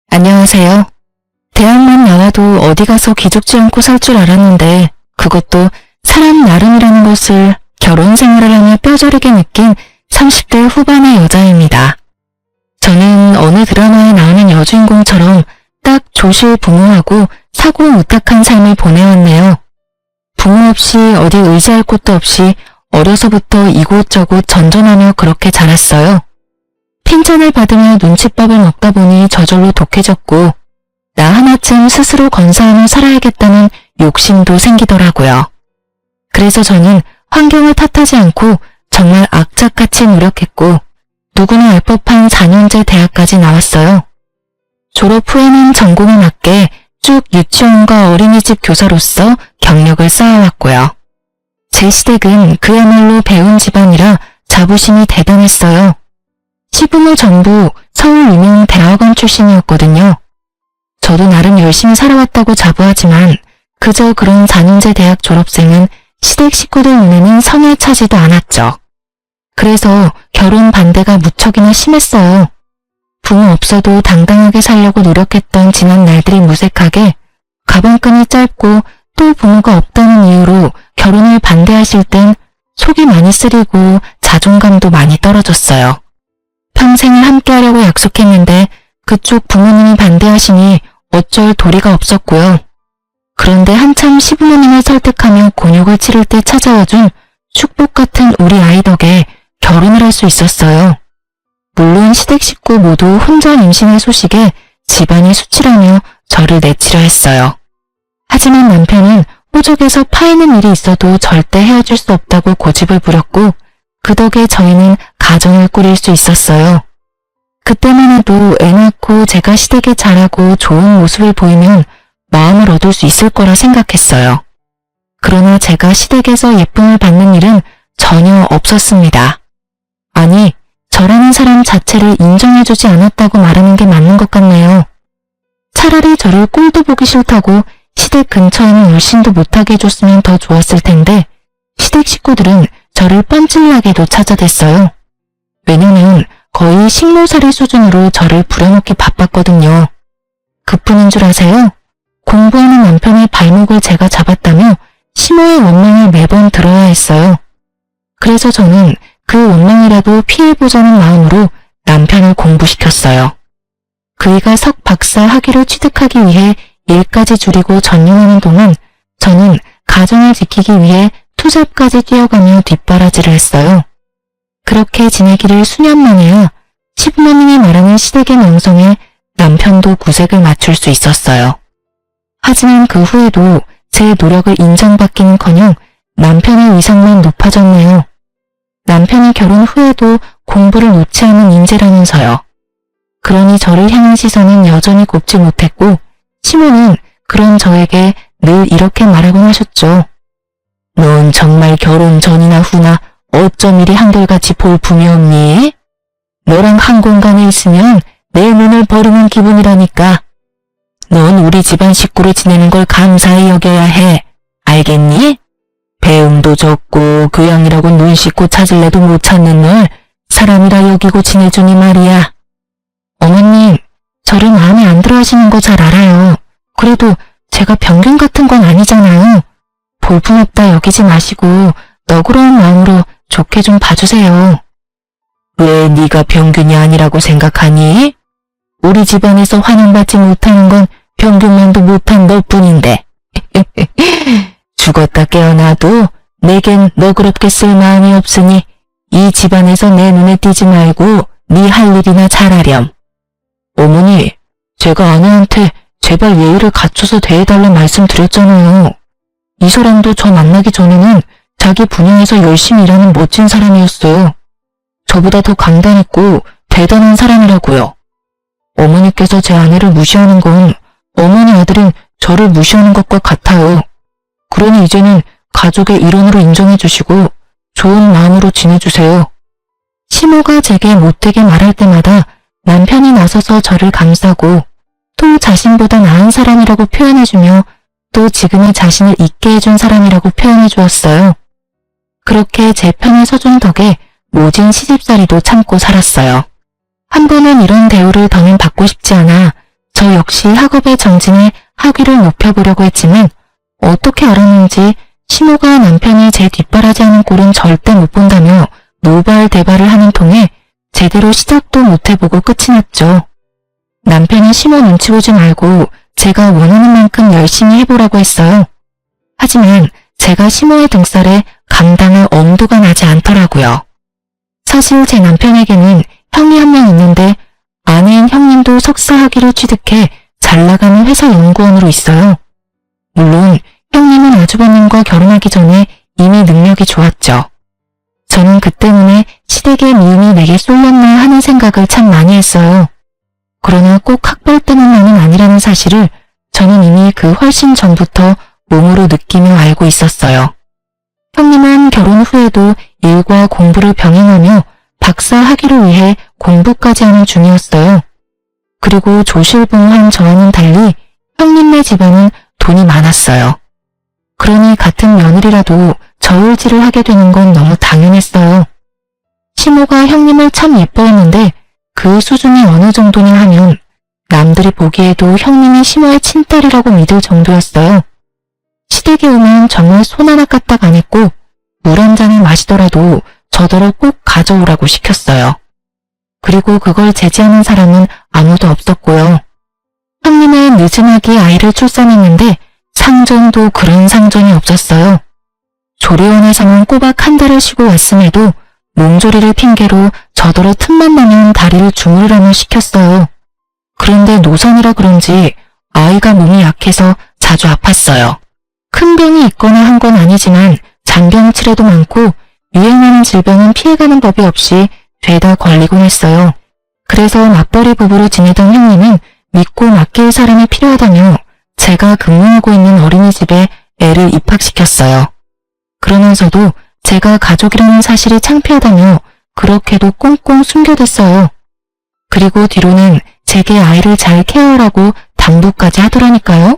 안녕하세요. 대학만 나와도 어디 가서 기죽지 않고 살 줄 알았는데 그것도 사람 나름이라는 것을 결혼 생활을 하며 뼈저리게 느낀 30대 후반의 여자입니다. 저는 어느 드라마에 나오는 여주인공처럼 딱 조실부무하고 사고무탁한 삶을 보내왔네요. 부모 없이 어디 의지할 곳도 없이 어려서부터 이곳저곳 전전하며 그렇게 자랐어요. 핀잔을 받으며 눈칫밥을 먹다 보니 저절로 독해졌고 나 하나쯤 스스로 건사하며 살아야겠다는 욕심도 생기더라고요. 그래서 저는 환경을 탓하지 않고 정말 악착같이 노력했고 누구나 알 법한 4년제 대학까지 나왔어요. 졸업 후에는 전공에 맞게 쭉 유치원과 어린이집 교사로서 경력을 쌓아왔고요. 제 시댁은 그야말로 배운 집안이라 자부심이 대단했어요. 시부모 전부 서울 유명 대학원 출신이었거든요. 저도 나름 열심히 살아왔다고 자부하지만 그저 그런 4년제 대학 졸업생은 시댁 식구들 눈에는 성에 차지도 않았죠. 그래서 결혼 반대가 무척이나 심했어요. 부모 없어도 당당하게 살려고 노력했던 지난 날들이 무색하게 가방끈이 짧고 또 부모가 없다는 이유로 결혼을 반대하실 땐 속이 많이 쓰리고 자존감도 많이 떨어졌어요. 평생을 함께하려고 약속했는데 그쪽 부모님이 반대하시니 어쩔 도리가 없었고요. 그런데 한참 시부모님을 설득하며 곤욕을 치를 때 찾아와준 축복 같은 우리 아이 덕에 결혼을 할 수 있었어요. 물론 시댁 식구 모두 혼자 임신의 소식에 집안이 수치라며 저를 내치려 했어요. 하지만 남편은 호적에서 파이는 일이 있어도 절대 헤어질 수 없다고 고집을 부렸고 그 덕에 저희는 가정을 꾸릴 수 있었어요. 그때만 해도 애 낳고 제가 시댁에 잘하고 좋은 모습을 보이면 마음을 얻을 수 있을 거라 생각했어요. 그러나 제가 시댁에서 예쁨을 받는 일은 전혀 없었습니다. 아니, 저라는 사람 자체를 인정해주지 않았다고 말하는 게 맞는 것 같네요. 차라리 저를 꼴도 보기 싫다고 시댁 근처에는 얼씬도 못하게 해줬으면 더 좋았을 텐데 시댁 식구들은 저를 뻔질나게도 찾아댔어요. 왜냐면 거의 식모살이 수준으로 저를 부려먹기 바빴거든요. 그뿐인 줄 아세요? 공부하는 남편의 발목을 제가 잡았다며 심호의 원망을 매번 들어야 했어요. 그래서 저는 그 원망이라도 피해보자는 마음으로 남편을 공부시켰어요. 그이가 석 박사 학위를 취득하기 위해 일까지 줄이고 전념하는 동안 저는 가정을 지키기 위해 투잡까지 뛰어가며 뒷바라지를 했어요. 그렇게 지내기를 수년 만에야 시부모님이 말하는 시댁의 명성에 남편도 구색을 맞출 수 있었어요. 하지만 그 후에도 제 노력을 인정받기는커녕 남편의 위상만 높아졌네요. 남편이 결혼 후에도 공부를 놓지 않은 인재라면서요. 그러니 저를 향한 시선은 여전히 곱지 못했고 시모는 그런 저에게 늘 이렇게 말하곤 하셨죠. 넌 정말 결혼 전이나 후나 어쩜 이리 한결같이 볼품이 없니? 너랑 한 공간에 있으면 내 눈을 버리는 기분이라니까. 넌 우리 집안 식구로 지내는 걸 감사히 여겨야 해. 알겠니? 배움도 적고 교양이라고 눈 씻고 찾을래도 못 찾는 널 사람이라 여기고 지내주니 말이야. 어머님, 저를 마음에 안 들어 하시는 거 잘 알아요. 그래도 제가 병균 같은 건 아니잖아요. 볼품없다 여기지 마시고 너그러운 마음으로 좋게 좀 봐주세요. 왜 네가 병균이 아니라고 생각하니? 우리 집안에서 환영받지 못하는 건 병균만도 못한 너뿐인데. 죽었다 깨어나도 내겐 너그럽게 쓸 마음이 없으니 이 집안에서 내 눈에 띄지 말고 네 할 일이나 잘하렴. 어머니, 제가 아내한테 제발 예의를 갖춰서 대해달라 말씀드렸잖아요. 이 사람도 저 만나기 전에는 자기 분야에서 열심히 일하는 멋진 사람이었어요. 저보다 더 강단있고 대단한 사람이라고요. 어머니께서 제 아내를 무시하는 건 어머니 아들인 저를 무시하는 것과 같아요. 그러니 이제는 가족의 일원으로 인정해주시고 좋은 마음으로 지내주세요. 시모가 제게 못되게 말할 때마다 남편이 나서서 저를 감싸고 또 자신보다 나은 사람이라고 표현해주며 또 지금의 자신을 있게 해준 사람이라고 표현해 주었어요. 그렇게 제 편에 서준 덕에 모진 시집살이도 참고 살았어요. 한 번은 이런 대우를 더는 받고 싶지 않아 저 역시 학업에 정진해 학위를 높여보려고 했지만 어떻게 알았는지 시모가 남편이 제 뒷바라지하는 꼴은 절대 못 본다며 노발대발을 하는 통에 제대로 시작도 못 해보고 끝이 났죠. 남편이 시모 눈치 보지 말고 제가 원하는 만큼 열심히 해보라고 했어요. 하지만 제가 시모의 등살에 감당할 엄두가 나지 않더라고요. 사실 제 남편에게는 형이 한 명 있는데 아내인 형님도 석사 학위를 취득해 잘 나가는 회사 연구원으로 있어요. 물론 형님은 아주버님과 결혼하기 전에 이미 능력이 좋았죠. 저는 그 때문에 시댁의 미움이 내게 쏠렸나 하는 생각을 참 많이 했어요. 그러나 꼭 학벌 때문만은 아니라는 사실을 저는 이미 그 훨씬 전부터 몸으로 느끼며 알고 있었어요. 형님은 결혼 후에도 일과 공부를 병행하며 박사 학위를 위해 공부까지 하는 중이었어요. 그리고 조실봉한 저와는 달리 형님네 집안은 돈이 많았어요. 그러니 같은 며느리라도 저울질을 하게 되는 건 너무 당연했어요. 시모가 형님을 참 예뻐했는데 그 수준이 어느 정도냐 하면 남들이 보기에도 형님이 시모의 친딸이라고 믿을 정도였어요. 시댁에 오면 정말 손 하나 까딱 안 했고 물 한 잔을 마시더라도 저더러 꼭 가져오라고 시켰어요. 그리고 그걸 제지하는 사람은 아무도 없었고요. 형님은 늦은하게 아이를 출산했는데 상전도 그런 상전이 없었어요. 조리원에서만 꼬박 한 달을 쉬고 왔음에도 몸조리를 핑계로 저더러 틈만 나면 다리를 주무르라며 시켰어요. 그런데 노산이라 그런지 아이가 몸이 약해서 자주 아팠어요. 큰 병이 있거나 한 건 아니지만 잔병치레도 많고 유행하는 질병은 피해가는 법이 없이 죄다 걸리곤 했어요. 그래서 맞벌이 부부로 지내던 형님은 믿고 맡길 사람이 필요하다며 제가 근무하고 있는 어린이집에 애를 입학시켰어요. 그러면서도 제가 가족이라는 사실이 창피하다며 그렇게도 꽁꽁 숨겨댔어요. 그리고 뒤로는 제게 아이를 잘 케어하라고 당부까지 하더라니까요.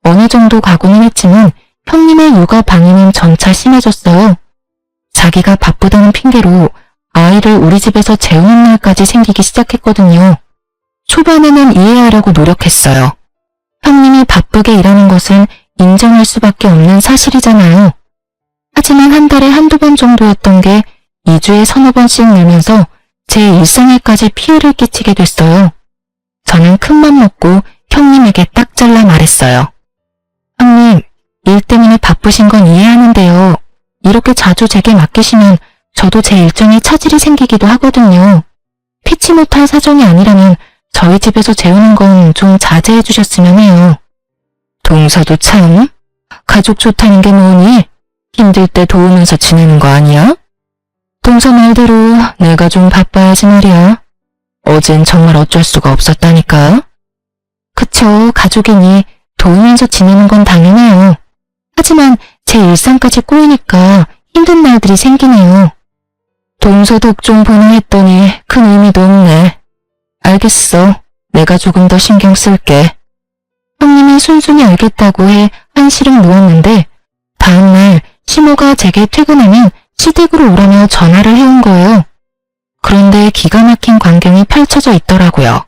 어느 정도 가고는 했지만 형님의 육아 방해는 점차 심해졌어요. 자기가 바쁘다는 핑계로 아이를 우리 집에서 재우는 날까지 생기기 시작했거든요. 초반에는 이해하려고 노력했어요. 형님이 바쁘게 일하는 것은 인정할 수밖에 없는 사실이잖아요. 하지만 한 달에 한두 번 정도였던 게 2주에 서너 번씩 늘면서 제 일상에까지 피해를 끼치게 됐어요. 저는 큰맘 먹고 형님에게 딱 잘라 말했어요. 형님, 일 때문에 바쁘신 건 이해하는데요. 이렇게 자주 제게 맡기시면 저도 제 일정에 차질이 생기기도 하거든요. 피치 못할 사정이 아니라면 저희 집에서 재우는 건 좀 자제해 주셨으면 해요. 동서도 참, 가족 좋다는 게 뭐니? 힘들 때 도우면서 지내는 거 아니야? 동서 말대로 내가 좀 바빠야지 말이야. 어젠 정말 어쩔 수가 없었다니까. 그쵸, 가족이니 도우면서 지내는 건 당연해요. 하지만 제 일상까지 꼬이니까 힘든 날들이 생기네요. 동서 덕 좀 보나 했더니 큰 의미도 없네. 알겠어. 내가 조금 더 신경 쓸게. 형님이 순순히 알겠다고 해 한시름 누웠는데 다음날 시모가 제게 퇴근하면 시댁으로 오라며 전화를 해온 거예요. 그런데 기가 막힌 광경이 펼쳐져 있더라고요.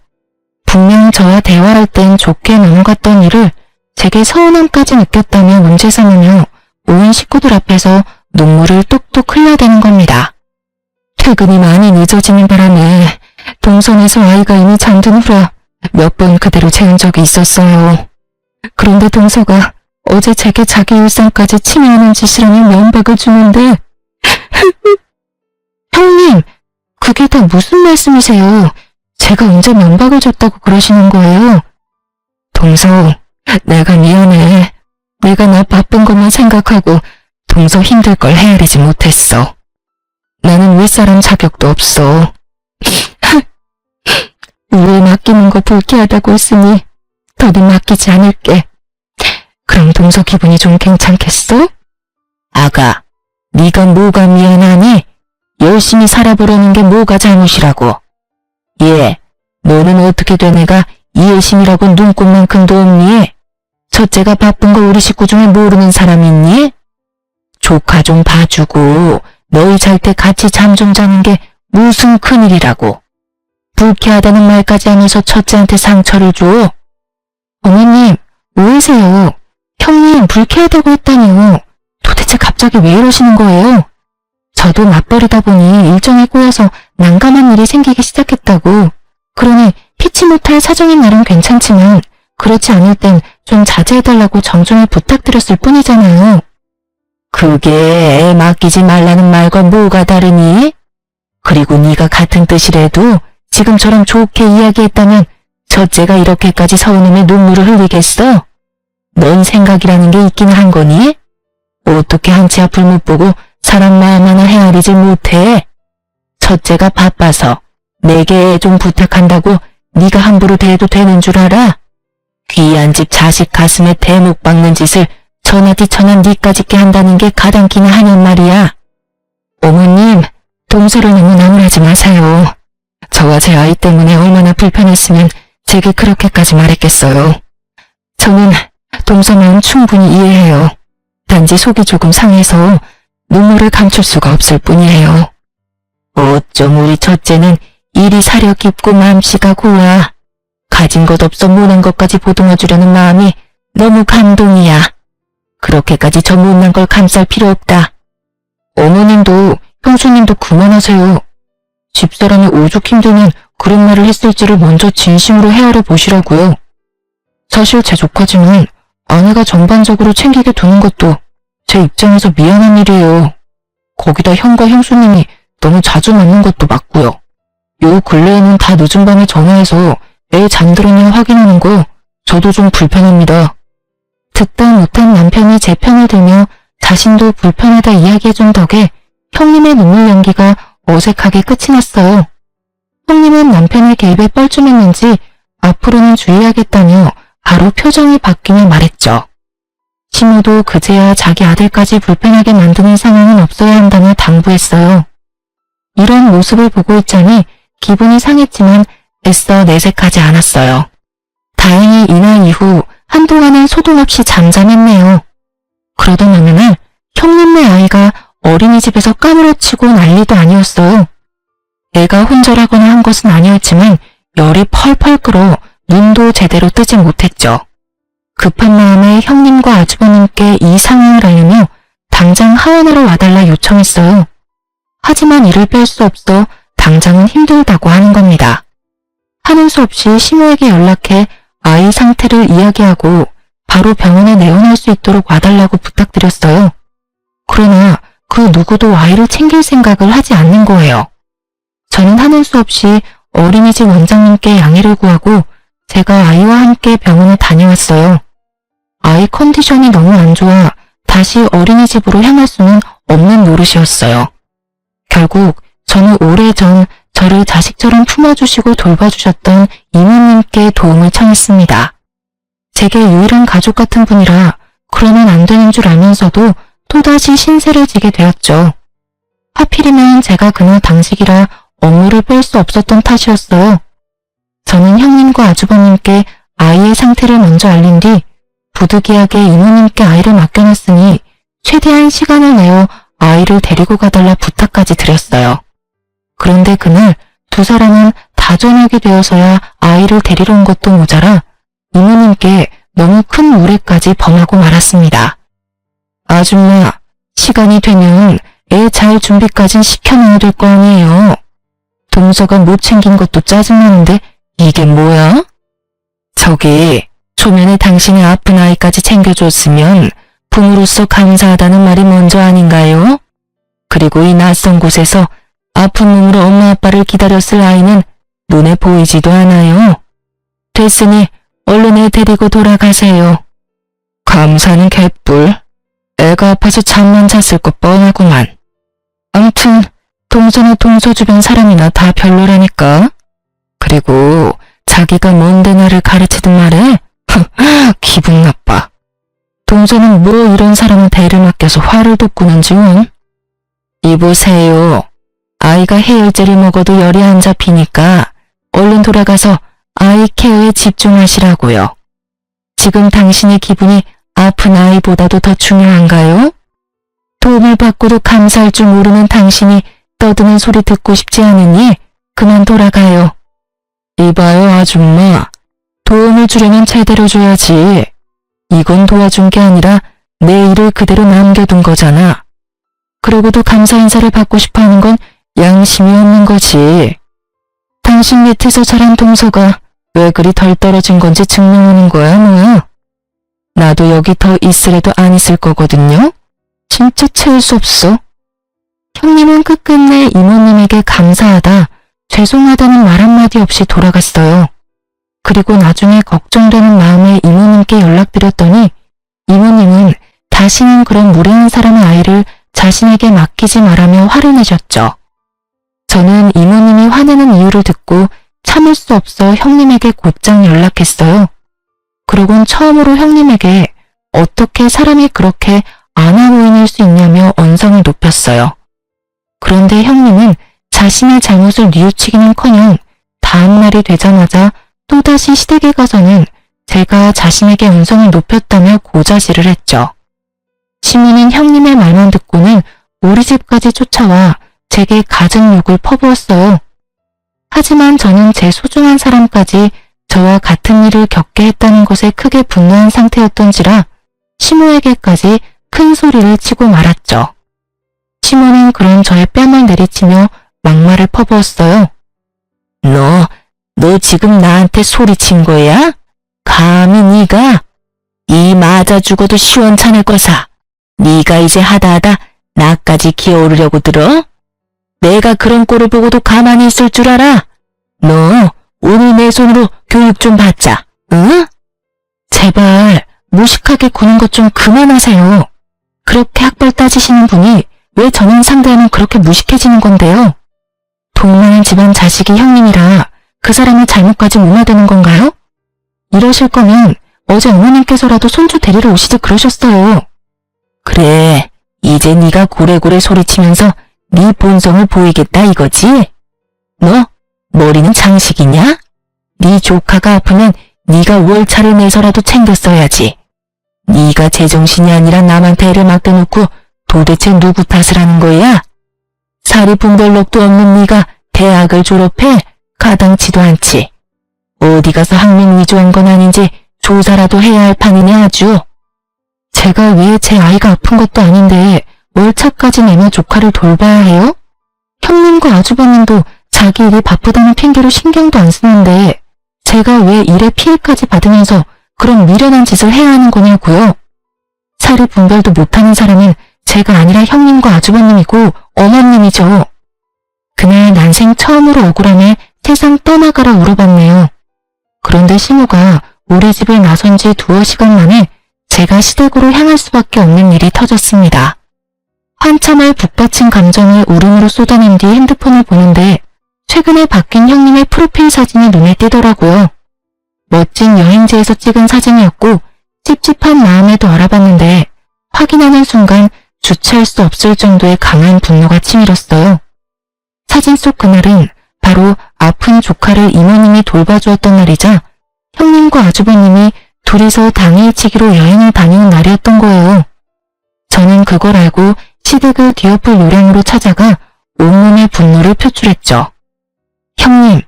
분명 저와 대화할 땐 좋게 넘어갔던 일을 제게 서운함까지 느꼈다며 문제 삼으며 온 식구들 앞에서 눈물을 뚝뚝 흘려대는 겁니다. 퇴근이 많이 늦어지는 바람에 동선에서 아이가 이미 잠든 후라 몇 번 그대로 재운 적이 있었어요. 그런데 동서가 어제 제게 자기 일상까지 침해하는 짓이라며 면박을 주는데 형님, 그게 다 무슨 말씀이세요? 제가 언제 면박을 줬다고 그러시는 거예요? 동서, 내가 미안해. 내가 나 바쁜 것만 생각하고 동서 힘들 걸 헤아리지 못했어. 나는 윗사람 자격도 없어. 위에 맡기는 거 불쾌하다고 했으니 더는 맡기지 않을게. 그럼 동서 기분이 좀 괜찮겠어? 아가, 네가 뭐가 미안하니? 열심히 살아보려는 게 뭐가 잘못이라고. 예, 너는 어떻게 된 애가 이해심이라고 눈꽃만큼도 없니? 첫째가 바쁜 거 우리 식구 중에 모르는 사람 있니? 조카 좀 봐주고 너희 잘 때 같이 잠 좀 자는 게 무슨 큰일이라고. 불쾌하다는 말까지 하면서 첫째한테 상처를 줘? 어머님, 오해세요. 형님 불쾌하다고 했다니요. 도대체 갑자기 왜 이러시는 거예요? 저도 맞벌이다 보니 일정이 꼬여서 난감한 일이 생기기 시작했다고. 그러니 피치 못할 사정인 날은 괜찮지만 그렇지 않을 땐 좀 자제해달라고 정중히 부탁드렸을 뿐이잖아요. 그게 애 맡기지 말라는 말과 뭐가 다르니? 그리고 네가 같은 뜻이라도 지금처럼 좋게 이야기했다면 첫째가 이렇게까지 서운함에 눈물을 흘리겠어? 넌 생각이라는 게 있긴 한 거니? 어떻게 한치 앞을 못 보고 사람 마음 하나 헤아리질 못해? 첫째가 바빠서 내게 좀 부탁한다고 네가 함부로 대해도 되는 줄 알아? 귀한 집 자식 가슴에 대목 박는 짓을 천하디천한 니까짓 게 한다는 게 가당키나 하냔 말이야. 어머님, 동서를 너무 나무라지 마세요. 저와 제 아이 때문에 얼마나 불편했으면 제게 그렇게까지 말했겠어요. 저는 동서 마음 충분히 이해해요. 단지 속이 조금 상해서 눈물을 감출 수가 없을 뿐이에요. 어쩜 우리 첫째는 일이 사려 깊고 마음씨가 고와. 가진 것 없어 못난 것까지 보듬어주려는 마음이 너무 감동이야. 그렇게까지 저 못난 걸 감쌀 필요 없다. 어머님도 형수님도 그만하세요. 집사람이 오죽 힘들면 그런 말을 했을지를 먼저 진심으로 헤아려 보시라고요. 사실 제 조카지만 아내가 전반적으로 챙기게 두는 것도 제 입장에서 미안한 일이에요. 거기다 형과 형수님이 너무 자주 만난 것도 맞고요. 요 근래에는 다 늦은 밤에 전화해서 애 잠들었냐 확인하는 거 저도 좀 불편합니다. 듣다 못한 남편이 제 편을 들며 자신도 불편하다 이야기해준 덕에 형님의 눈물 연기가 어색하게 끝이 났어요. 형님은 남편의 개입에 뻘쭘했는지 앞으로는 주의하겠다며 바로 표정이 바뀌며 말했죠. 시모도 그제야 자기 아들까지 불편하게 만드는 상황은 없어야 한다며 당부했어요. 이런 모습을 보고 있자니 기분이 상했지만 애써 내색하지 않았어요. 다행히 이날 이후 한동안은 소동 없이 잠잠했네요. 그러던 어느 날 형님네 아이가 어린이집에서 까무러치고 난리도 아니었어요. 애가 혼절하거나 한 것은 아니었지만 열이 펄펄 끓어 눈도 제대로 뜨지 못했죠. 급한 마음에 형님과 아주버님께 이 상황을 알리며 당장 하원하러 와달라 요청했어요. 하지만 이를 뺄 수 없어 당장은 힘들다고 하는 겁니다. 하는 수 없이 시모에게 연락해 아이 상태를 이야기하고 바로 병원에 내원할 수 있도록 와달라고 부탁드렸어요. 그러나 그 누구도 아이를 챙길 생각을 하지 않는 거예요. 저는 하는 수 없이 어린이집 원장님께 양해를 구하고 제가 아이와 함께 병원에 다녀왔어요. 아이 컨디션이 너무 안 좋아 다시 어린이집으로 향할 수는 없는 노릇이었어요. 결국 저는 오래전 저를 자식처럼 품어주시고 돌봐주셨던 이모님께 도움을 청했습니다. 제게 유일한 가족 같은 분이라 그러면 안 되는 줄 알면서도 또다시 신세를 지게 되었죠. 하필이면 제가 그날 당직이라 업무를 뺄 수 없었던 탓이었어요. 저는 형님과 아주버님께 아이의 상태를 먼저 알린 뒤 부득이하게 이모님께 아이를 맡겨놨으니 최대한 시간을 내어 아이를 데리고 가달라 부탁까지 드렸어요. 그런데 그날 두 사람은 다 저녁이 되어서야 아이를 데리러 온 것도 모자라 이모님께 너무 큰 무례까지 범하고 말았습니다. 아줌마, 시간이 되면 애 잘 준비까진 시켜놔야 될 거 아니에요. 동서가 못 챙긴 것도 짜증나는데 이게 뭐야? 저기 초면에 당신의 아픈 아이까지 챙겨줬으면 부모로서 감사하다는 말이 먼저 아닌가요? 그리고 이 낯선 곳에서 아픈 몸으로 엄마 아빠를 기다렸을 아이는 눈에 보이지도 않아요. 됐으니 얼른 애 데리고 돌아가세요. 감사는 개뿔. 애가 아파서 잠만 잤을 것 뻔하구만. 암튼 동서나 동서 주변 사람이나 다 별로라니까. 그리고 자기가 뭔데 나를 가르치든 말해? 기분 나빠. 동서는 뭐 이런 사람한테 애를 맡겨서 화를 돋구는지 원? 이보세요. 아이가 해열제를 먹어도 열이 안 잡히니까 얼른 돌아가서 아이 케어에 집중하시라고요. 지금 당신의 기분이 아픈 아이보다도 더 중요한가요? 도움을 받고도 감사할 줄 모르는 당신이 떠드는 소리 듣고 싶지 않으니 그만 돌아가요. 이봐요, 아줌마. 도움을 주려면 제대로 줘야지. 이건 도와준 게 아니라 내 일을 그대로 남겨둔 거잖아. 그러고도 감사 인사를 받고 싶어 하는 건 양심이 없는 거지. 당신 밑에서 자란 동서가 왜 그리 덜 떨어진 건지 증명하는 거야, 뭐야? 나도 여기 더 있으래도 안 있을 거거든요? 진짜 채울 수 없어. 형님은 끝끝내 이모님에게 감사하다, 죄송하다는 말 한마디 없이 돌아갔어요. 그리고 나중에 걱정되는 마음에 이모님께 연락드렸더니 이모님은 다시는 그런 무례한 사람의 아이를 자신에게 맡기지 말라며 화를 내셨죠. 저는 이모님이 화내는 이유를 듣고 참을 수 없어 형님에게 곧장 연락했어요. 그러곤 처음으로 형님에게 어떻게 사람이 그렇게 안아 보이낼 수 있냐며 언성을 높였어요. 그런데 형님은 자신의 잘못을 뉘우치기는커녕 다음 날이 되자마자 또다시 시댁에 가서는 제가 자신에게 언성을 높였다며 고자질을 했죠. 시모는 형님의 말만 듣고는 우리 집까지 쫓아와 제게 갖은 욕을 퍼부었어요. 하지만 저는 제 소중한 사람까지 저와 같은 일을 겪게 했다는 것에 크게 분노한 상태였던지라 시모에게까지 큰 소리를 치고 말았죠. 시모는 그런 저의 뺨을 내리치며 막말을 퍼부었어요. 너 지금 나한테 소리친 거야? 감히 네가? 이 맞아 죽어도 시원찮을 거사. 네가 이제 하다하다 나까지 기어오르려고 들어? 내가 그런 꼴을 보고도 가만히 있을 줄 알아? 너 오늘 내 손으로 교육 좀 받자, 응? 제발 무식하게 구는 것 좀 그만하세요. 그렇게 학벌 따지시는 분이 왜 저는 상대하면 그렇게 무식해지는 건데요? 동만한 집안 자식이 형님이라 그 사람의 잘못까지 무마되는 건가요? 이러실 거면 어제 어머님께서라도 손주 데리러 오시지 그러셨어요. 그래, 이제 네가 고래고래 소리치면서 네 본성을 보이겠다 이거지? 너 머리는 장식이냐? 네 조카가 아프면 네가 월차를 내서라도 챙겼어야지. 네가 제정신이 아니라 남한테 애를 맡겨놓고 도대체 누구 탓을 하는 거야? 사리분별록도 없는 네가 대학을 졸업해? 가당치도 않지. 어디 가서 학력 위조한 건 아닌지 조사라도 해야 할 판이네 아주. 제가 왜 제 아이가 아픈 것도 아닌데 월차까지 내며 조카를 돌봐야 해요? 형님과 아주버님도 자기 일이 바쁘다는 핑계로 신경도 안 쓰는데 제가 왜 일에 피해까지 받으면서 그런 미련한 짓을 해야 하는 거냐고요? 사리 분별도 못하는 사람은 제가 아니라 형님과 아주버님이고 어머님이죠. 그날 난생 처음으로 억울함에 세상 떠나가라 울어봤네요. 그런데 시모가 우리 집을 나선 지 2시간 만에 제가 시댁으로 향할 수밖에 없는 일이 터졌습니다. 한참을 북받친 감정을 울음으로 쏟아낸 뒤 핸드폰을 보는데 최근에 바뀐 형님의 프로필 사진이 눈에 띄더라고요. 멋진 여행지에서 찍은 사진이었고 찝찝한 마음에도 알아봤는데 확인하는 순간 주체할 수 없을 정도의 강한 분노가 치밀었어요. 사진 속 그날은 바로 아픈 조카를 이모님이 돌봐주었던 날이자 형님과 아주버님이 둘이서 당일치기로 여행을 다니는 날이었던 거예요. 저는 그걸 알고 시댁을 뒤엎을 요량으로 찾아가 온몸의 분노를 표출했죠. 형님,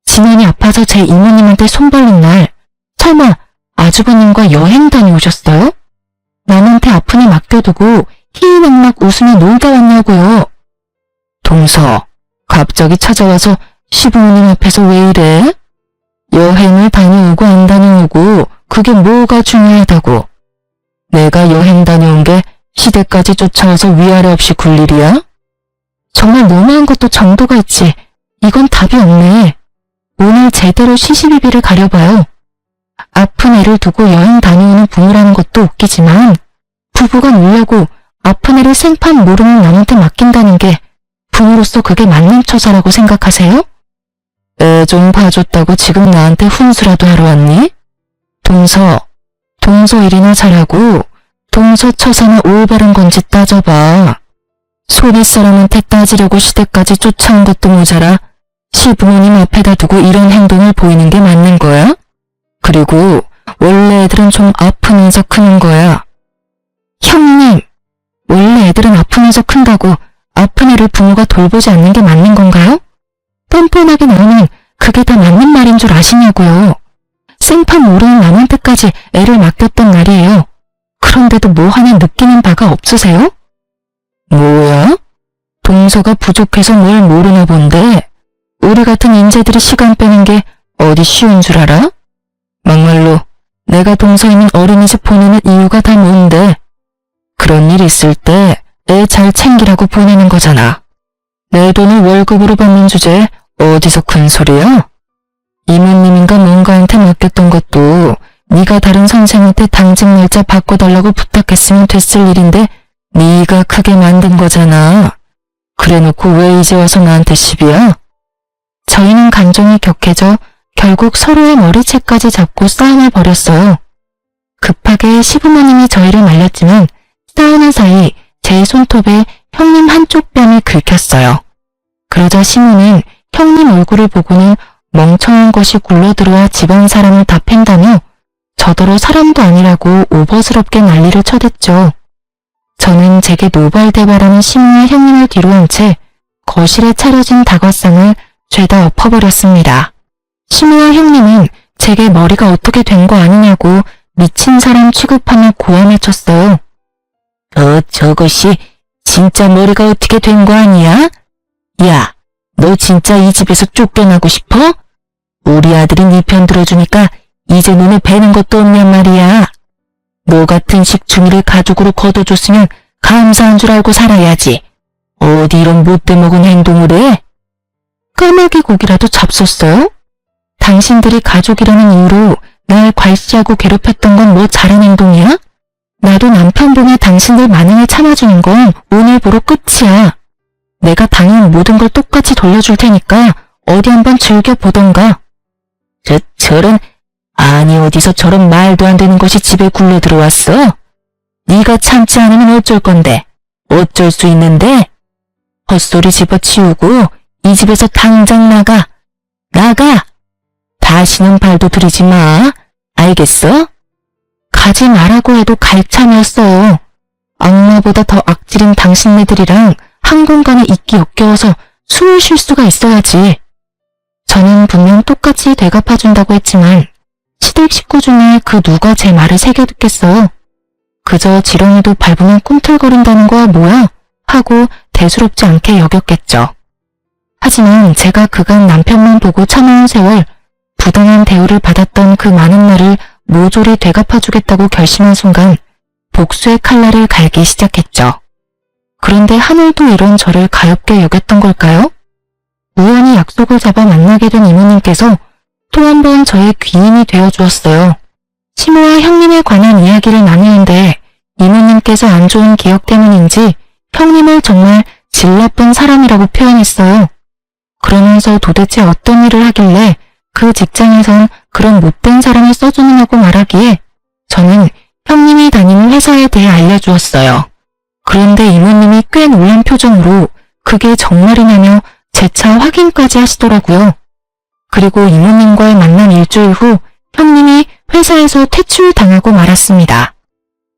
진원이 아파서 제 이모님한테 손 벌린 날 설마 아주버님과 여행 다녀오셨어요? 남한테 아픈이 맡겨두고 희희낙낙 웃으며 놀다 왔냐고요. 동서, 갑자기 찾아와서 시부모님 앞에서 왜 이래? 여행을 다녀오고 안 다녀오고 그게 뭐가 중요하다고. 내가 여행 다녀온 게 시댁까지 쫓아와서 위아래 없이 굴 일이야? 정말 너무한 것도 정도가 있지. 이건 답이 없네. 오늘 제대로 시시비비를 가려봐요. 아픈 애를 두고 여행 다녀오는 부모라는 것도 웃기지만 부부가 놀려고 아픈 애를 생판 모르는 남한테 맡긴다는 게 부모로서 그게 맞는 처사라고 생각하세요? 애 좀 봐줬다고 지금 나한테 훈수라도 하러 왔니? 동서 일이나 잘하고 동서 처사나 올바른 건지 따져봐. 소리 사람한테 따지려고 시댁까지 쫓아온 것도 모자라 시부모님 앞에다 두고 이런 행동을 보이는 게 맞는 거야? 그리고 원래 애들은 좀 아프면서 크는 거야. 형님, 원래 애들은 아프면서 큰다고 아픈 애를 부모가 돌보지 않는 게 맞는 건가요? 뻔뻔하게 나오면 그게 다 맞는 말인 줄 줄 아시냐고요. 생판 모르는 남한테까지 애를 맡겼단 말이에요. 그런데도 뭐 하나 느끼는 바가 없으세요? 뭐야? 동서가 부족해서 뭘 모르나 본데 우리 같은 인재들이 시간 빼는 게 어디 쉬운 줄 알아? 막말로 내가 동서 있는 어린이집 보내는 이유가 다 뭔데? 그런 일 있을 때 애 잘 챙기라고 보내는 거잖아. 내 돈을 월급으로 받는 주제에 어디서 큰 소리야? 이모님인가 뭔가한테 맡겼던 것도 네가 다른 선생한테 당직 날짜 바꿔달라고 부탁했으면 됐을 일인데 네가 크게 만든 거잖아. 그래놓고 왜 이제 와서 나한테 시비야? 저희는 감정이 격해져 결국 서로의 머리채까지 잡고 싸움을 벌였어요. 급하게 시부모님이 저희를 말렸지만 싸우는 사이 제 손톱에 형님 한쪽 뺨이 긁혔어요. 그러자 시모는 형님 얼굴을 보고는 멍청한 것이 굴러들어와 집안 사람을 다 팬다며 저더러 사람도 아니라고 오버스럽게 난리를 쳐댔죠. 저는 제게 노발대발하는 시모와 형님을 뒤로한 채 거실에 차려진 다과상을 죄다 엎어버렸습니다. 시모와 형님은 제게 머리가 어떻게 된 거 아니냐고 미친 사람 취급하며 고함을 쳤어요. 저것이 진짜 머리가 어떻게 된 거 아니야? 야, 너 진짜 이 집에서 쫓겨나고 싶어? 우리 아들이 네 편 들어주니까 이제 눈에 뵈는 것도 없냔 말이야. 너 같은 식충이를 가족으로 거둬줬으면 감사한 줄 알고 살아야지. 어디 이런 못돼먹은 행동을 해? 까마귀 고기라도 잡섰어요? 당신들이 가족이라는 이유로 날 괄시하고 괴롭혔던 건 뭐 잘한 행동이야? 나도 남편 봉에 당신들 만행을 참아주는 건 오늘부로 끝이야. 내가 당연 모든 걸 똑같이 돌려줄 테니까 어디 한번 즐겨보던가. 저런, 아니 어디서 저런 말도 안 되는 것이 집에 굴러 들어왔어? 네가 참지 않으면 어쩔 건데? 어쩔 수 있는데? 헛소리 집어치우고 이 집에서 당장 나가. 나가! 다시는 발도 들이지 마. 알겠어? 가지 말라고 해도 갈 참이었어요. 악마보다 더 악질인 당신네들이랑 한 공간에 있기 역겨워서 숨을 쉴 수가 있어야지. 저는 분명 똑같이 되갚아준다고 했지만 시댁 식구 중에 그 누가 제 말을 새겨 듣겠어요. 그저 지렁이도 밟으면 꿈틀거린다는 거야 뭐야? 하고 대수롭지 않게 여겼겠죠. 하지만 제가 그간 남편만 보고 참아온 세월, 부당한 대우를 받았던 그 많은 날을 모조리 되갚아주겠다고 결심한 순간 복수의 칼날을 갈기 시작했죠. 그런데 하늘도 이런 저를 가엾게 여겼던 걸까요? 우연히 약속을 잡아 만나게 된 이모님께서 또 한 번 저의 귀인이 되어주었어요. 시모와 형님에 관한 이야기를 나누는데 이모님께서 안 좋은 기억 때문인지 형님을 정말 질 나쁜 사람이라고 표현했어요. 그러면서 도대체 어떤 일을 하길래 그 직장에선 그런 못된 사람을 써주느냐고 말하기에 저는 형님이 다니는 회사에 대해 알려주었어요. 그런데 이모님이 꽤 놀란 표정으로 그게 정말이냐며 재차 확인까지 하시더라고요. 그리고 이모님과의 만남 일주일 후 형님이 회사에서 퇴출당하고 말았습니다.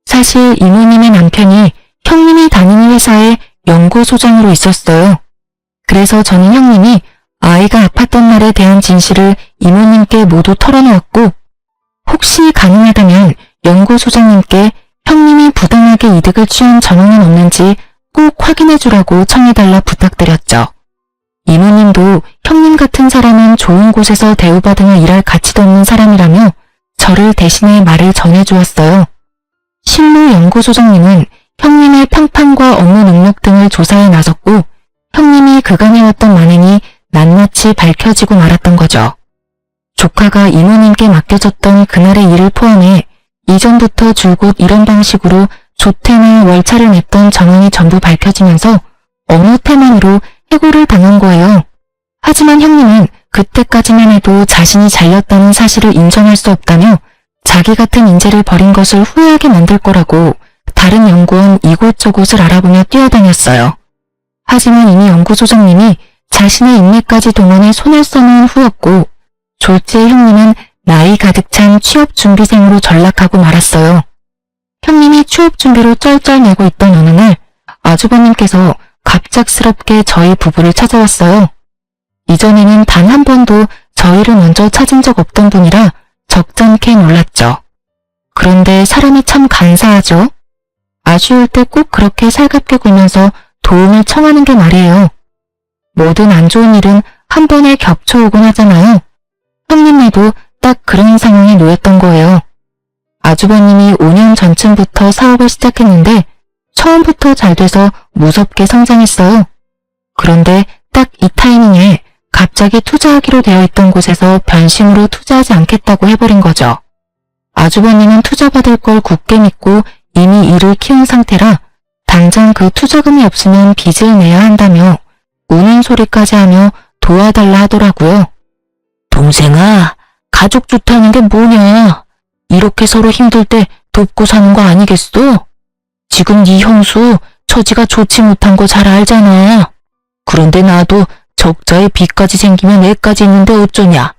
사실 이모님의 남편이 형님이 다니는 회사의 연구소장으로 있었어요. 그래서 저는 형님이 아이가 아팠던 날에 대한 진실을 이모님께 모두 털어놓았고 혹시 가능하다면 연구소장님께 형님이 부당하게 이득을 취한 전형은 없는지 꼭 확인해주라고 청해달라 부탁드렸죠. 이모님도 형님 같은 사람은 좋은 곳에서 대우받으며 일할 가치도 없는 사람이라며 저를 대신해 말을 전해주었어요. 실무 연구소장님은 형님의 평판과 업무 능력 등을 조사에 나섰고 형님이 그간 해왔던 만행이 낱낱이 밝혀지고 말았던 거죠. 조카가 이모님께 맡겨졌던 그날의 일을 포함해 이전부터 줄곧 이런 방식으로 조퇴나 월차를 냈던 정황이 전부 밝혀지면서 업무 태만으로 해고를 당한 거예요. 하지만 형님은 그때까지만 해도 자신이 잘렸다는 사실을 인정할 수 없다며 자기 같은 인재를 버린 것을 후회하게 만들 거라고 다른 연구원 이곳저곳을 알아보며 뛰어다녔어요. 하지만 이미 연구소장님이 자신의 인맥까지 동원해 손을 써놓은 후였고 졸지에 형님은 나이 가득 찬 취업준비생으로 전락하고 말았어요. 형님이 취업준비로 쩔쩔매고 있던 어느 날 아주버님께서 갑작스럽게 저희 부부를 찾아왔어요. 이전에는 단 한 번도 저희를 먼저 찾은 적 없던 분이라 적잖게 놀랐죠. 그런데 사람이 참 간사하죠. 아쉬울 때 꼭 그렇게 살갑게 굴면서 도움을 청하는 게 말이에요. 모든 안 좋은 일은 한 번에 겹쳐오곤 하잖아요. 형님네도 딱 그런 상황에 놓였던 거예요. 아주버님이 5년 전쯤부터 사업을 시작했는데 처음부터 잘 돼서 무섭게 성장했어요. 그런데 딱 이 타이밍에 갑자기 투자하기로 되어 있던 곳에서 변심으로 투자하지 않겠다고 해버린 거죠. 아주버님은 투자받을 걸 굳게 믿고 이미 일을 키운 상태라 당장 그 투자금이 없으면 빚을 내야 한다며 우는 소리까지 하며 도와달라 하더라고요. 동생아, 가족 좋다는 게 뭐냐? 이렇게 서로 힘들 때 돕고 사는 거 아니겠어? 지금 네 형수 처지가 좋지 못한 거 잘 알잖아. 그런데 나도 적자에 빚까지 생기면 애까지 있는데 어쩌냐.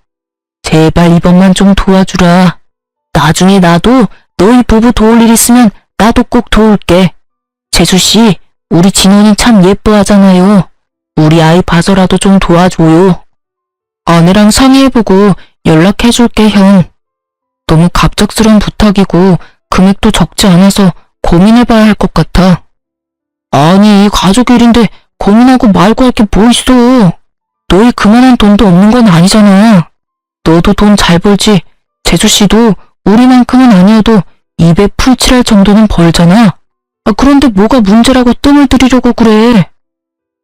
제발 이번만 좀 도와주라. 나중에 나도 너희 부부 도울 일 있으면 나도 꼭 도울게. 재수씨, 우리 진원이 참 예뻐하잖아요. 우리 아이 봐서라도 좀 도와줘요. 아내랑 상의해보고 연락해줄게, 형. 너무 갑작스러운 부탁이고 금액도 적지 않아서 고민해봐야 할 것 같아. 아니, 가족 일인데 고민하고 말고 할 게 뭐 있어. 너희 그만한 돈도 없는 건 아니잖아. 너도 돈 잘 벌지. 재수씨도 우리만큼은 아니어도 입에 풀칠할 정도는 벌잖아. 그런데 뭐가 문제라고 뜸을 들이려고 그래.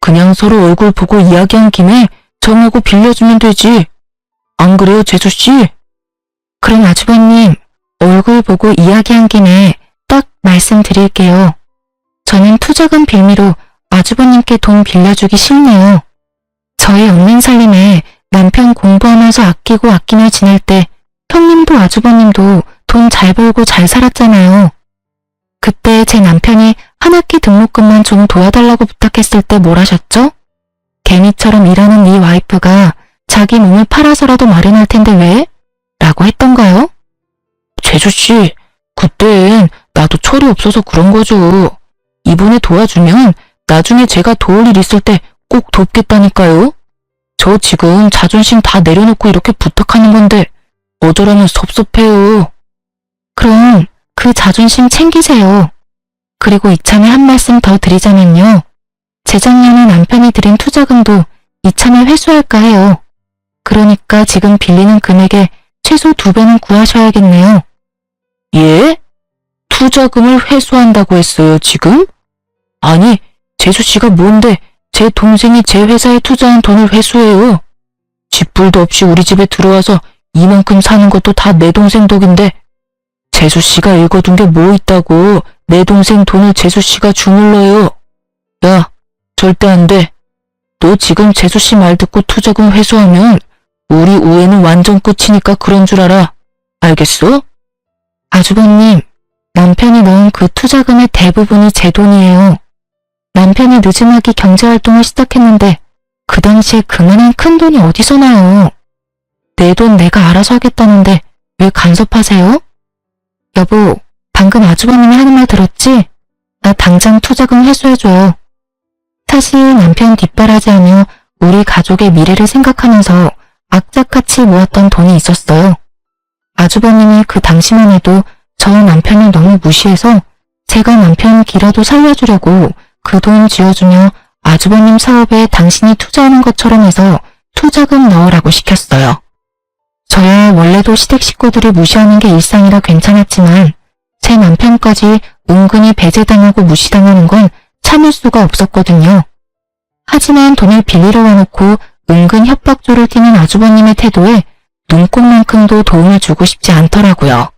그냥 서로 얼굴 보고 이야기한 김에 정하고 빌려주면 되지. 안 그래요, 재수씨? 그럼 아주버님, 얼굴 보고 이야기한 김에 딱 말씀드릴게요. 저는 투자금 빌미로 아주버님께 돈 빌려주기 싫네요. 저희 없는 살림에 남편 공부하면서 아끼고 아끼며 지낼 때 형님도 아주버님도 돈 잘 벌고 잘 살았잖아요. 그때 제 남편이 한 학기 등록금만 좀 도와달라고 부탁했을 때 뭘 하셨죠? 개미처럼 일하는 네 와이프가 자기 몸을 팔아서라도 마련할 텐데 왜? 라고 했던가요? 재수씨, 그땐 나도 철이 없어서 그런 거죠. 이번에 도와주면 나중에 제가 도울 일 있을 때 꼭 돕겠다니까요. 저 지금 자존심 다 내려놓고 이렇게 부탁하는 건데 어쩌라면 섭섭해요. 그럼 그 자존심 챙기세요. 그리고 이참에 한 말씀 더 드리자면요. 재작년에 남편이 드린 투자금도 이참에 회수할까 해요. 그러니까 지금 빌리는 금액의 최소 2배는 구하셔야겠네요. 예? 투자금을 회수한다고 했어요, 지금? 아니, 재수씨가 뭔데 제 동생이 제 회사에 투자한 돈을 회수해요. 집불도 없이 우리 집에 들어와서 이만큼 사는 것도 다 내 동생 덕인데 재수씨가 읽어둔 게 뭐 있다고 내 동생 돈을 재수씨가 주물러요. 야, 절대 안 돼. 너 지금 재수씨 말 듣고 투자금 회수하면 우리 우애는 완전 끝이니까 그런 줄 알아. 알겠어? 아주버님, 남편이 넣은 그 투자금의 대부분이 제 돈이에요. 남편이 늦은하기 경제활동을 시작했는데 그 당시에 그만한 큰 돈이 어디서 나요. 내 돈 내가 알아서 하겠다는데 왜 간섭하세요? 여보, 방금 아주버님이 하는 말 들었지? 나 당장 투자금 회수해줘요. 사실 남편 뒷바라지하며 우리 가족의 미래를 생각하면서 악착같이 모았던 돈이 있었어요. 아주버님이 그 당시만 해도 저 남편을 너무 무시해서 제가 남편 기라도 살려주려고 그 돈 쥐어주며 아주버님 사업에 당신이 투자하는 것처럼 해서 투자금 넣으라고 시켰어요. 저야 원래도 시댁 식구들이 무시하는 게 일상이라 괜찮았지만 제 남편까지 은근히 배제당하고 무시당하는 건 참을 수가 없었거든요. 하지만 돈을 빌리러 와놓고 은근 협박조를 띠는 아주버님의 태도에 눈꼽만큼도 도움을 주고 싶지 않더라고요.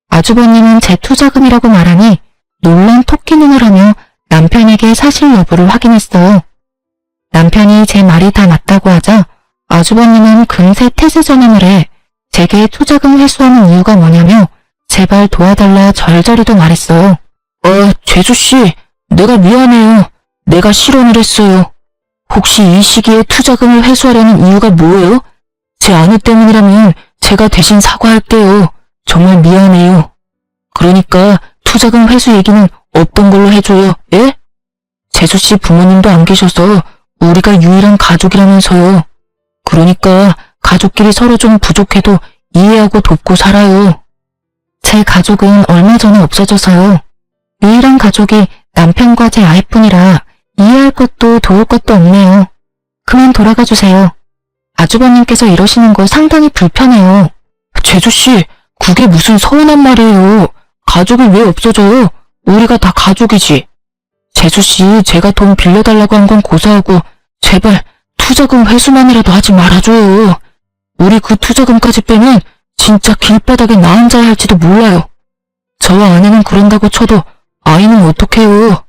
아주버님은 제 투자금이라고 말하니 놀란 토끼 눈을 하며 남편에게 사실 여부를 확인했어요. 남편이 제 말이 다 맞다고 하자 아주버님은 금세 태세 전환을 해 제게 투자금 회수하는 이유가 뭐냐며 제발 도와달라 절절히도 말했어요. 재수씨, 내가 미안해요. 내가 실언을 했어요. 혹시 이 시기에 투자금을 회수하려는 이유가 뭐예요? 제 아내 때문이라면 제가 대신 사과할게요. 정말 미안해요. 그러니까 투자금 회수 얘기는 없던 걸로 해줘요. 예? 재수씨 부모님도 안 계셔서 우리가 유일한 가족이라면서요. 그러니까 가족끼리 서로 좀 부족해도 이해하고 돕고 살아요. 제 가족은 얼마 전에 없어져서요. 유일한 가족이 남편과 제 아이뿐이라 이해할 것도 도울 것도 없네요. 그만 돌아가 주세요. 아주버님께서 이러시는 거 상당히 불편해요. 제주씨, 그게 무슨 서운한 말이에요. 가족이 왜 없어져요? 우리가 다 가족이지. 제주씨, 제가 돈 빌려달라고 한 건 고사하고 제발 투자금 회수만이라도 하지 말아줘요. 우리 그 투자금까지 빼면 진짜 길바닥에 나 앉아야 할지도 몰라요. 저와 아내는 그런다고 쳐도 아이는 어떡해요.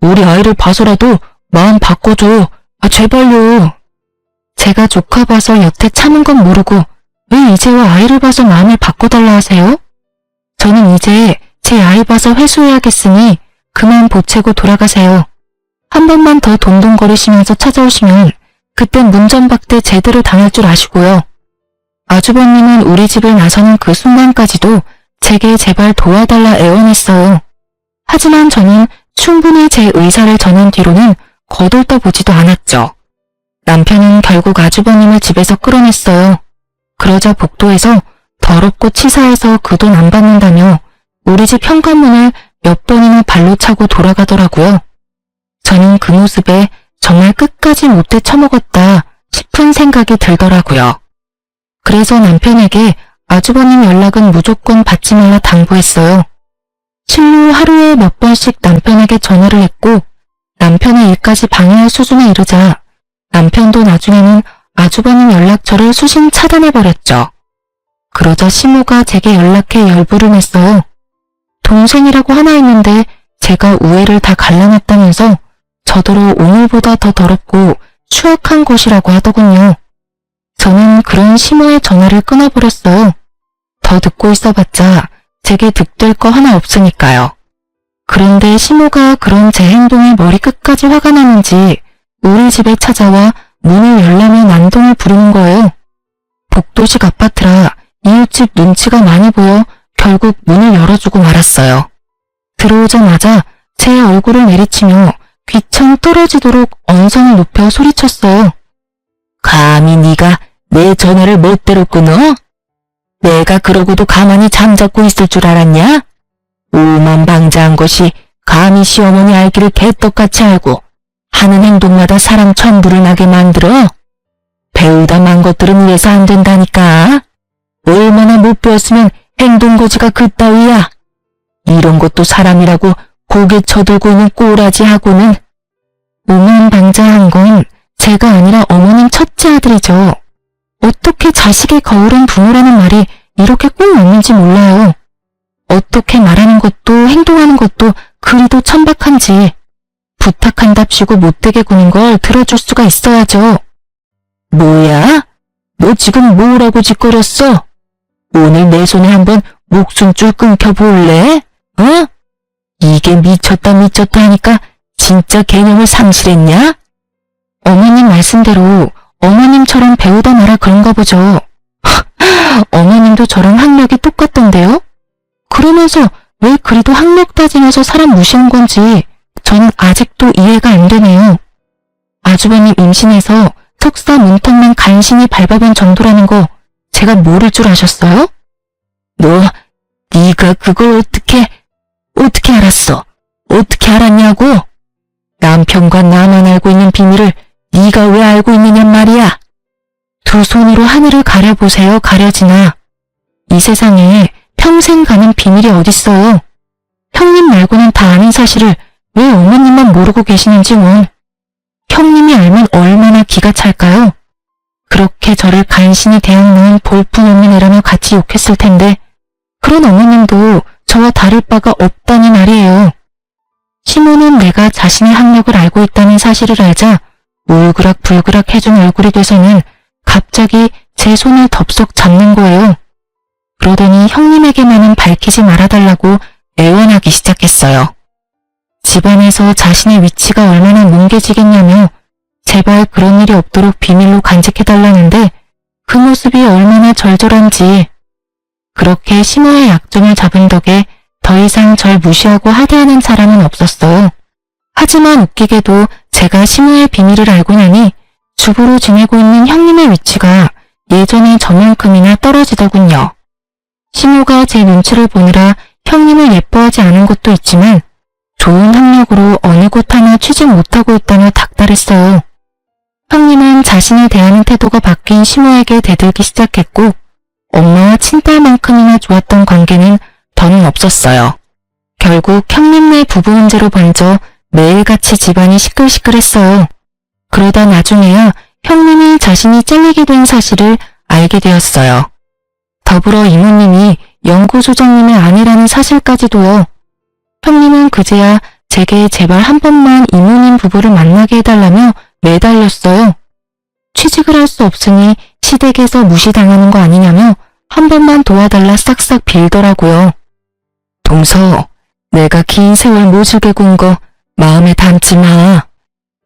우리 아이를 봐서라도 마음 바꿔줘. 제발요. 제가 조카 봐서 여태 참은 건 모르고 왜 이제와 아이를 봐서 마음을 바꿔달라 하세요? 저는 이제 제 아이 봐서 회수해야겠으니 그만 보채고 돌아가세요. 한 번만 더 동동거리시면서 찾아오시면 그땐 문전박대 제대로 당할 줄 아시고요. 아주버님은 우리 집을 나서는 그 순간까지도 제게 제발 도와달라 애원했어요. 하지만 저는 충분히 제 의사를 전한 뒤로는 거들떠보지도 않았죠. 남편은 결국 아주버님을 집에서 끌어냈어요. 그러자 복도에서 더럽고 치사해서 그 돈 안 받는다며 우리 집 현관문을 몇 번이나 발로 차고 돌아가더라고요. 저는 그 모습에 정말 끝까지 못돼 처먹었다 싶은 생각이 들더라고요. 그래서 남편에게 아주버님 연락은 무조건 받지 말라 당부했어요. 실로 하루에 몇 번씩 남편에게 전화를 했고 남편의 일까지 방해할 수준에 이르자 남편도 나중에는 아주버님 연락처를 수신 차단해버렸죠. 그러자 시모가 제게 연락해 열불을 냈어요. 동생이라고 하나 있는데 제가 우애를 다 갈라놨다면서 저더러 오늘보다 더 더럽고 추악한 것이라고 하더군요. 저는 그런 시모의 전화를 끊어버렸어요. 더 듣고 있어봤자 제게 득될 거 하나 없으니까요. 그런데 시모가 그런 제 행동에 머리끝까지 화가 나는지 우리 집에 찾아와 문을 열라며 난동을 부리는 거예요. 복도식 아파트라 이웃집 눈치가 많이 보여 결국 문을 열어주고 말았어요. 들어오자마자 제 얼굴을 내리치며 귀청 떨어지도록 언성을 높여 소리쳤어요. 감히 네가 내 전화를 멋대로 끊어? 내가 그러고도 가만히 잠자고 있을 줄 알았냐? 오만방자한 것이 감히 시어머니 알기를 개떡같이 알고 하는 행동마다 사람 천불을 나게 만들어? 배우다 만 것들은 이래서 안 된다니까. 얼마나 못 배웠으면 행동거지가 그따위야. 이런 것도 사람이라고 고개 쳐들고 있는 꼬라지하고는. 오만방자한 건 제가 아니라 어머님 첫째 아들이죠. 어떻게 자식의 거울은 부모라는 말이 이렇게 꼭 맞는지 몰라요. 어떻게 말하는 것도 행동하는 것도 그리도 천박한지 부탁한답시고 못되게 구는 걸 들어줄 수가 있어야죠. 뭐야? 너 지금 뭐라고 짓거렸어? 오늘 내 손에 한번 목숨줄 끊겨볼래? 어? 이게 미쳤다 하니까 진짜 개념을 상실했냐? 어머님 말씀대로 어머님처럼 배우다 말아 그런가 보죠. 어머님도 저랑 학력이 똑같던데요? 그러면서 왜 그리도 학력 따지면서 사람 무시한 건지 저는 아직도 이해가 안 되네요. 아주버님 임신해서 석사 문턱만 간신히 밟아본 정도라는 거 제가 모를 줄 아셨어요? 네가 그걸 어떻게 알았어? 어떻게 알았냐고? 남편과 나만 알고 있는 비밀을 네가 왜 알고 있느냔 말이야. 두 손으로 하늘을 가려보세요. 가려지나. 이 세상에 평생 가는 비밀이 어딨어요. 형님 말고는 다 아는 사실을 왜 어머님만 모르고 계시는지 원. 형님이 알면 얼마나 기가 찰까요? 그렇게 저를 간신히 대항하는 볼품없는 애라며 같이 욕했을 텐데 그런 어머님도 저와 다를 바가 없다니 말이에요. 시모는 내가 자신의 학력을 알고 있다는 사실을 알자 울그락불그락 해준 얼굴이 돼서는 갑자기 제 손을 덥석 잡는 거예요. 그러더니 형님에게만은 밝히지 말아달라고 애원하기 시작했어요. 집안에서 자신의 위치가 얼마나 뭉개지겠냐며 제발 그런 일이 없도록 비밀로 간직해달라는데 그 모습이 얼마나 절절한지. 그렇게 시모의 약점을 잡은 덕에 더 이상 절 무시하고 하대하는 사람은 없었어요. 하지만 웃기게도 제가 시모의 비밀을 알고 나니 주부로 지내고 있는 형님의 위치가 예전에 저만큼이나 떨어지더군요. 시모가 제 눈치를 보느라 형님을 예뻐하지 않은 것도 있지만 좋은 학력으로 어느 곳 하나 취직 못하고 있다며 닥달했어요. 형님은 자신을 대하는 태도가 바뀐 시모에게 대들기 시작했고 엄마와 친딸만큼이나 좋았던 관계는 더는 없었어요. 결국 형님네 부부 문제로 번져 매일같이 집안이 시끌시끌했어요. 그러다 나중에야 형님이 자신이 잘리게 된 사실을 알게 되었어요. 더불어 이모님이 연구소장님의 아내라는 사실까지도요. 형님은 그제야 제게 제발 한 번만 이모님 부부를 만나게 해달라며 매달렸어요. 취직을 할 수 없으니 시댁에서 무시당하는 거 아니냐며 한 번만 도와달라 싹싹 빌더라고요. 동서, 내가 긴 세월 모질게 군 거 마음에 담지 마.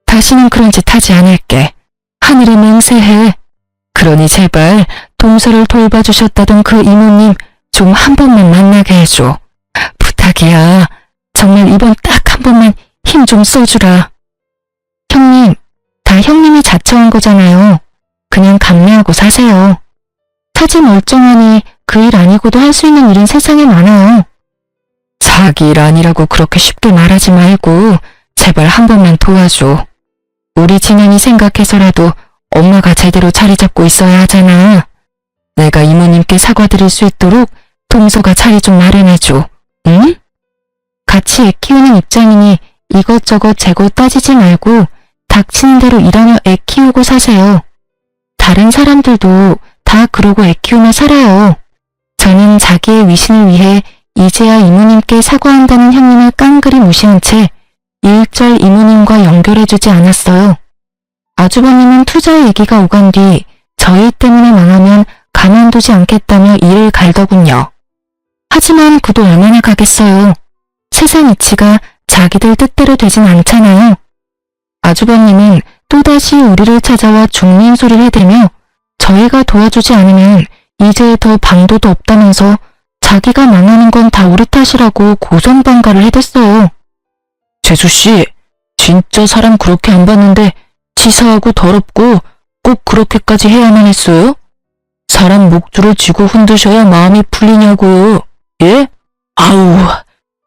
다시는 그런 짓 하지 않을게. 하늘이 맹세해. 그러니 제발 동서를 돌봐주셨다던 그 이모님 좀 한 번만 만나게 해줘. 부탁이야. 정말 이번 딱 한 번만 힘 좀 써주라. 형님, 다 형님이 자처한 거잖아요. 그냥 감내하고 사세요. 타지 멀쩡하니 그 일 아니고도 할 수 있는 일은 세상에 많아요. 자기 일 아니라고 그렇게 쉽게 말하지 말고 제발 한 번만 도와줘. 우리 진현이 생각해서라도 엄마가 제대로 자리 잡고 있어야 하잖아. 내가 이모님께 사과드릴 수 있도록 동서가 자리 좀 마련해줘. 응? 같이 애 키우는 입장이니 이것저것 재고 따지지 말고 닥치는 대로 일하며 애 키우고 사세요. 다른 사람들도 다 그러고 애 키우며 살아요. 저는 자기의 위신을 위해 이제야 이모님께 사과한다는 형님을 깡그리 무시한 채 일절 이모님과 연결해주지 않았어요. 아주버님은 투자 얘기가 오간 뒤 저희 때문에 망하면 가만두지 않겠다며 이를 갈더군요. 하지만 그도 얼마나 가겠어요. 세상 이치가 자기들 뜻대로 되진 않잖아요. 아주버님은 또다시 우리를 찾아와 죽는 소리를 해대며 저희가 도와주지 않으면 이제 더 방도도 없다면서 자기가 망하는 건 다 우리 탓이라고 고성방가를 해댔어요. 재수씨, 진짜 사람 그렇게 안 봤는데 치사하고 더럽고 꼭 그렇게까지 해야만 했어요? 사람 목줄을 쥐고 흔드셔야 마음이 풀리냐고요. 예? 아우,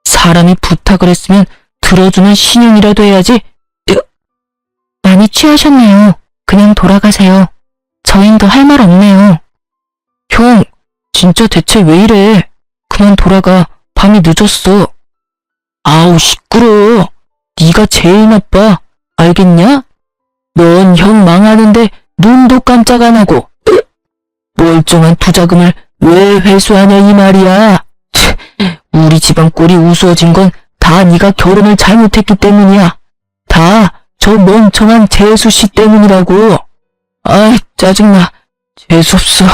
사람이 부탁을 했으면 들어주는 신용이라도 해야지. 많이 취하셨네요. 그냥 돌아가세요. 저흰 더 할 말 없네요. 형, 진짜 대체 왜 이래? 그만 돌아가. 밤이 늦었어. 아우, 시끄러워. 네가 제일 나빠. 알겠냐? 넌 형 망하는데 눈도 깜짝 안 하고 멀쩡한 투자금을 왜 회수하냐 이 말이야. 우리 집안 꼴이 우스워진 건 다 네가 결혼을 잘못했기 때문이야. 다 저 멍청한 재수씨 때문이라고. 아이, 짜증나. 재수없어.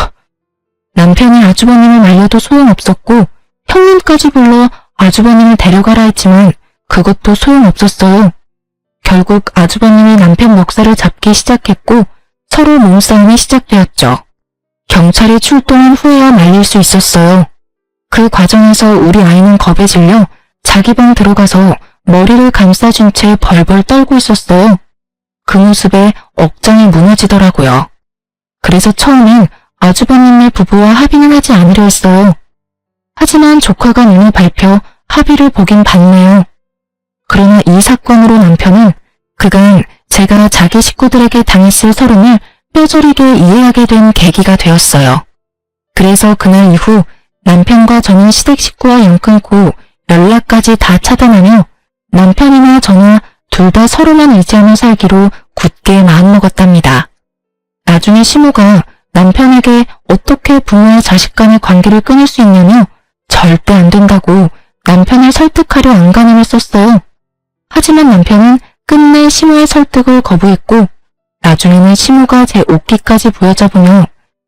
남편이 아주버님을 말려도 소용없었고 형님까지 불러 아주버님을 데려가라 했지만 그것도 소용없었어요. 결국 아주버님이 남편 멱살을 잡기 시작했고 서로 몸싸움이 시작되었죠. 경찰이 출동한 후에야 말릴 수 있었어요. 그 과정에서 우리 아이는 겁에 질려 자기 방 들어가서 머리를 감싸준 채 벌벌 떨고 있었어요. 그 모습에 억장이 무너지더라고요. 그래서 처음엔 아주버님의 부부와 합의는 하지 않으려 했어요. 하지만 조카가 눈을 밟혀 합의를 보긴 봤네요. 그러나 이 사건으로 남편은 그간 제가 자기 식구들에게 당했을 서름을 뼈저리게 이해하게 된 계기가 되었어요. 그래서 그날 이후 남편과 저는 시댁 식구와 연 끊고 연락까지 다 차단하며 남편이나 저나 둘 다 서로만 의지하며 살기로 굳게 마음먹었답니다. 나중에 시모가 남편에게 어떻게 부모와 자식 간의 관계를 끊을 수 있냐며 절대 안 된다고 남편을 설득하려 안간힘을 썼어요. 하지만 남편은 끝내 시모의 설득을 거부했고 나중에는 시모가 제 옷깃까지 부여잡으며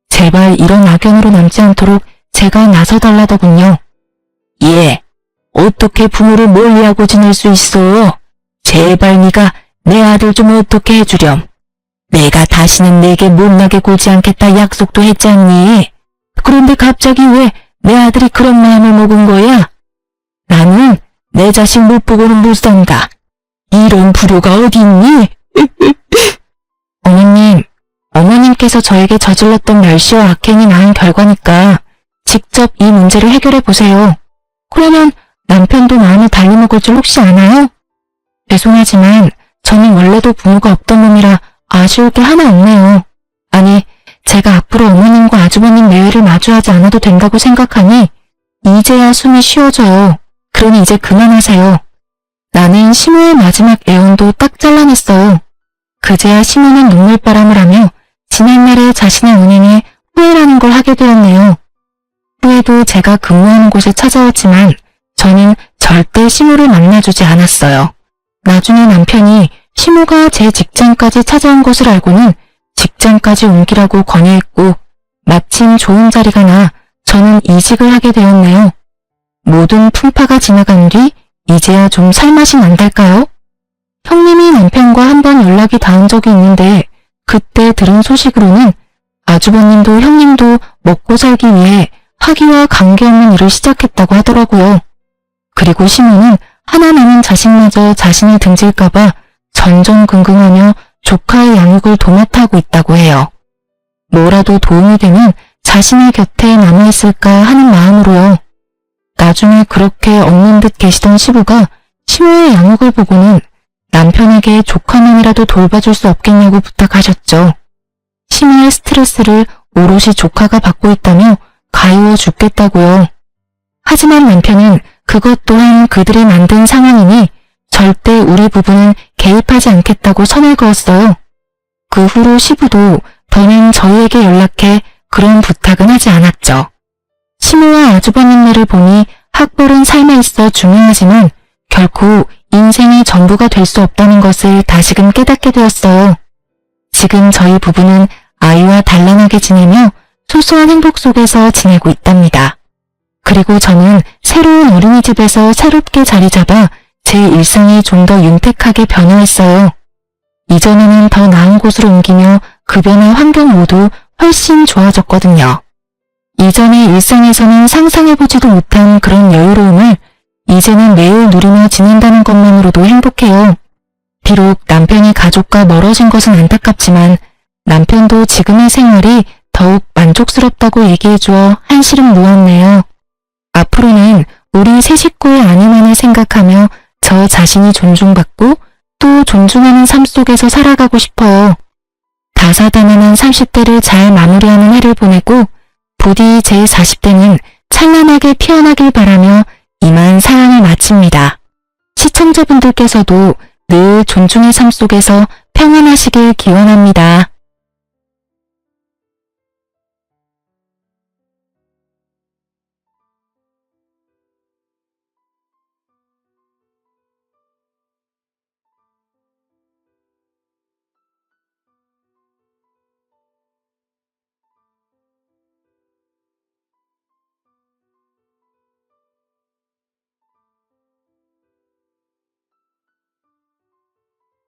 제발 이런 악연으로 남지 않도록 제가 나서달라더군요. 예, 어떻게 부모를 멀리하고 지낼 수 있어? 제발 네가 내 아들 좀 어떻게 해주렴. 내가 다시는 내게 못나게 굴지 않겠다 약속도 했잖니. 그런데 갑자기 왜 내 아들이 그런 마음을 먹은 거야? 나는 내 자식 못 보고는 못 산다. 이런 불효가 어디 있니? 어머님, 어머님께서 저에게 저질렀던 멸시와 악행이 낳은 결과니까 직접 이 문제를 해결해 보세요. 그러면 남편도 마음을 달리먹을 줄 혹시 아나요? 죄송하지만 저는 원래도 부모가 없던 몸이라 아쉬울 게 하나 없네요. 아니, 제가 앞으로 어머님과 아주버님 매회를 마주하지 않아도 된다고 생각하니 이제야 숨이 쉬어져요. 그러니 이제 그만하세요. 나는 시모의 마지막 애원도 딱 잘라냈어요. 그제야 시모는 눈물바람을 하며 지난날의 자신의 운행에 후회라는 걸 하게 되었네요. 후에도 제가 근무하는 곳에 찾아왔지만 저는 절대 시모를 만나주지 않았어요. 나중에 남편이 시모가 제 직장까지 찾아온 것을 알고는 직장까지 옮기라고 권유했고 마침 좋은 자리가 나 저는 이직을 하게 되었네요. 모든 풍파가 지나간 뒤 이제야 좀 살맛이 난달까요? 형님이 남편과 한 번 연락이 닿은 적이 있는데 그때 들은 소식으로는 아주버님도 형님도 먹고 살기 위해 하기와 관계없는 일을 시작했다고 하더라고요. 그리고 시모는 하나 남은 자식마저 자신이 등질까봐 전전긍긍하며 조카의 양육을 도맡아하고 있다고 해요. 뭐라도 도움이 되면 자신의 곁에 남아있을까 하는 마음으로요. 나중에 그렇게 없는 듯 계시던 시부가 시모의 양육을 보고는 남편에게 조카만이라도 돌봐줄 수 없겠냐고 부탁하셨죠. 시모의 스트레스를 오롯이 조카가 받고 있다며 가여워 죽겠다고요. 하지만 남편은 그것 또한 그들이 만든 상황이니 절대 우리 부부는 개입하지 않겠다고 선을 그었어요. 그 후로 시부도 더는 저희에게 연락해 그런 부탁은 하지 않았죠. 시모와 아주버님네를 보니 학벌은 삶에 있어 중요하지만 결코 인생의 전부가 될 수 없다는 것을 다시금 깨닫게 되었어요. 지금 저희 부부는 아이와 단란하게 지내며 소소한 행복 속에서 지내고 있답니다. 그리고 저는 새로운 어린이집에서 새롭게 자리 잡아 제 일상이 좀 더 윤택하게 변화했어요. 이전에는 더 나은 곳으로 옮기며 급여나 환경 모두 훨씬 좋아졌거든요. 이전의 일상에서는 상상해보지도 못한 그런 여유로움을 이제는 매일 누리며 지낸다는 것만으로도 행복해요. 비록 남편이 가족과 멀어진 것은 안타깝지만 남편도 지금의 생활이 더욱 만족스럽다고 얘기해주어 한시름 놓았네요. 앞으로는 우리 세 식구의 안위만을 생각하며 저 자신이 존중받고 또 존중하는 삶 속에서 살아가고 싶어요. 다사다난한 30대를 잘 마무리하는 해를 보내고 부디 제 40대는 찬란하게 피어나길 바라며 이만 사연을 마칩니다. 시청자분들께서도 늘 존중의 삶 속에서 평안하시길 기원합니다.